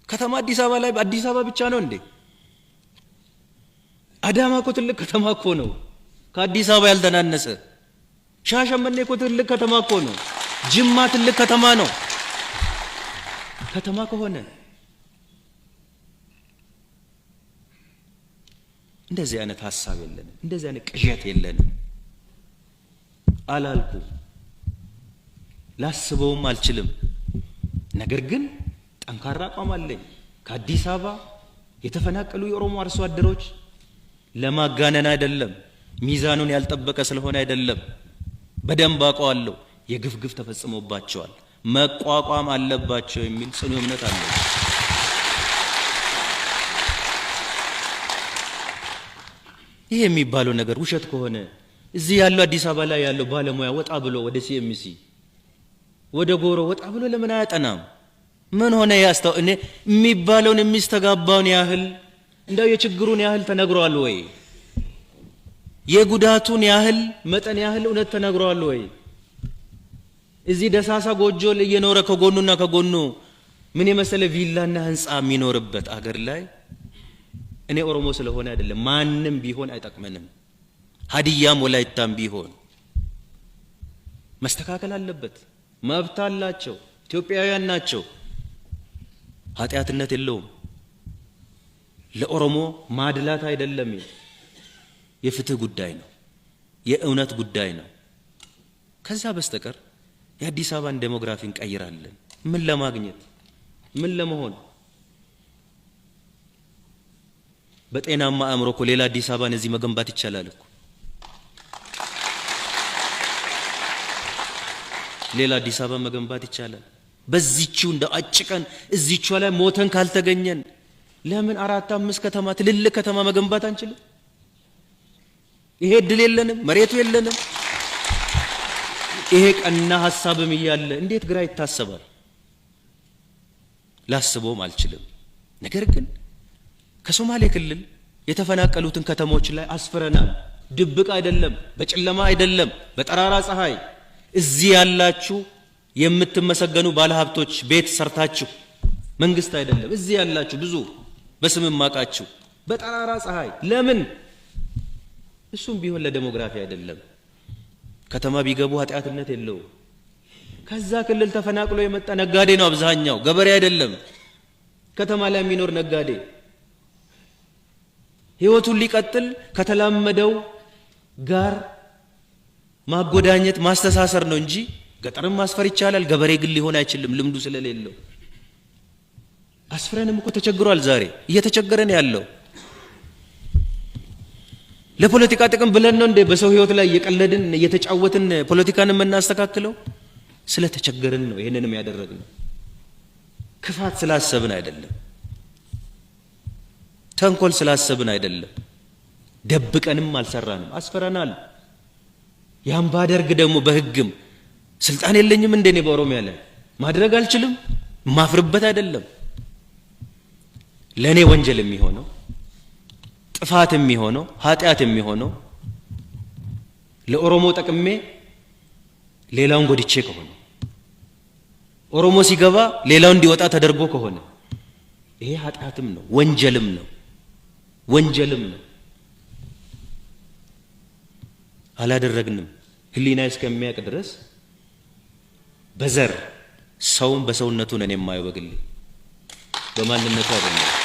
ከተማ አዲስ አበባ ላይ አዲስ አበባ ብቻ ነው እንዴ? አዳማ እኮ ትልቅ ከተማ እኮ ነው፣ ከአዲስ አበባ ያልተናነሰ። ሻሸመኔ እኮ ትልቅ ከተማ እኮ ነው። ጅማ ትልቅ ከተማ ነው። ከተማ ከሆነ እንደዚህ አይነት ሐሳብ የለንም፣ እንደዚህ አይነት ቅዠት የለንም። አላልኩ ላስበውም አልችልም። ነገር ግን ጠንካራ አቋም አለኝ። ከአዲስ አበባ የተፈናቀሉ የኦሮሞ አርሶ አደሮች ለማጋነን አይደለም፣ ሚዛኑን ያልጠበቀ ስለሆነ አይደለም። በደንብ አውቀዋለሁ። የግፍ ተፈጽሞባቸዋል፣ መቋቋም አለባቸው የሚል ጽኑ እምነት አለኝ። ይሄ የሚባለው ነገር ውሸት ከሆነ እዚህ ያለው አዲስ አበባ ላይ ያለው ባለሙያ ወጣ ብሎ ወደ ሲኤምሲ ወደ ጎሮ ወጣ ብሎ ለምን አያጠናም? ምን ሆነ? ያስተው እኔ የሚባለውን የሚስተጋባውን ያህል እንደው የችግሩን ያህል ተነግሯል ወይ? የጉዳቱን ያህል መጠን ያህል እውነት ተነግሯል ወይ? እዚህ ደሳሳ ጎጆ ላይ እየኖረ ከጎኑና ከጎኑ ምን የመሰለ ቪላና ህንጻ የሚኖርበት አገር ላይ እኔ ኦሮሞ ስለሆነ አይደለም፣ ማንም ቢሆን አይጠቅመንም። ሀዲያም ወላይታም ቢሆን መስተካከል አለበት። መብት አላቸው፣ ኢትዮጵያውያን ናቸው። ኃጢአትነት የለውም። ለኦሮሞ ማድላት አይደለም። የፍትህ ጉዳይ ነው፣ የእውነት ጉዳይ ነው። ከዛ በስተቀር የአዲስ አበባን ዴሞግራፊ እንቀይራለን ምን ለማግኘት ምን ለመሆን? በጤናማ አእምሮ እኮ ሌላ አዲስ አበባን እዚህ መገንባት ይቻላል እኮ። ሌላ አዲስ አበባ መገንባት ይቻላል። በዚህችው እንደ አጭቀን እዚህቿ ላይ ሞተን ካልተገኘን ለምን 4-5 ከተማ ትልልቅ ከተማ መገንባት አንችልም? ይሄ እድል የለንም፣ መሬቱ የለንም። ይሄ ቀና ሐሳብም እያለ እንዴት ግራ ይታሰባል? ላስበውም አልችልም። ነገር ግን ከሶማሌ ክልል የተፈናቀሉትን ከተሞች ላይ አስፈረናል። ድብቅ አይደለም፣ በጨለማ አይደለም፣ በጠራራ ፀሐይ እዚህ ያላችሁ የምትመሰገኑ ባለሀብቶች ቤት ሰርታችሁ መንግስት አይደለም እዚህ ያላችሁ ብዙ በስም ማቃችሁ በጠራራ ፀሐይ ለምን? እሱም ቢሆን ለዴሞግራፊ አይደለም። ከተማ ቢገቡ ኃጢአትነት የለው። ከዛ ክልል ተፈናቅሎ የመጣ ነጋዴ ነው አብዛኛው፣ ገበሬ አይደለም። ከተማ ላይ የሚኖር ነጋዴ ህይወቱን ሊቀጥል ከተላመደው ጋር ማጎዳኘት ማስተሳሰር ነው እንጂ ገጠርም ማስፈር ይቻላል። ገበሬ ግን ሊሆን አይችልም ልምዱ ስለሌለው። አስፈረንም እኮ ተቸግሯል። ዛሬ እየተቸገረን ያለው ለፖለቲካ ጥቅም ብለን ነው እንደ በሰው ህይወት ላይ እየቀለድን እየተጫወትን ፖለቲካን የምናስተካክለው? ስለተቸገረን ነው ይሄንንም ያደረግነው። ክፋት ስላሰብን አይደለም፣ ተንኮል ስላሰብን አይደለም። ደብቀንም አልሰራንም፣ አስፈራናል። ያን ባደርግ ደግሞ በህግም ስልጣን የለኝም እንደኔ በኦሮሚያ ላይ ማድረግ አልችልም፣ ማፍርበት አይደለም። ለኔ ወንጀል የሚሆነው ጥፋት የሚሆነው ኃጢአት የሚሆነው ለኦሮሞ ጠቅሜ ሌላውን ጎድቼ ከሆነ ኦሮሞ ሲገባ ሌላው እንዲወጣ ተደርጎ ከሆነ ይሄ ኃጢአትም ነው፣ ወንጀልም ነው፣ ወንጀልም ነው። አላደረግንም። ህሊና እስከሚያቅ ድረስ በዘር ሰውን በሰውነቱ ነን የማይወግል በማንነቱ አይደለም።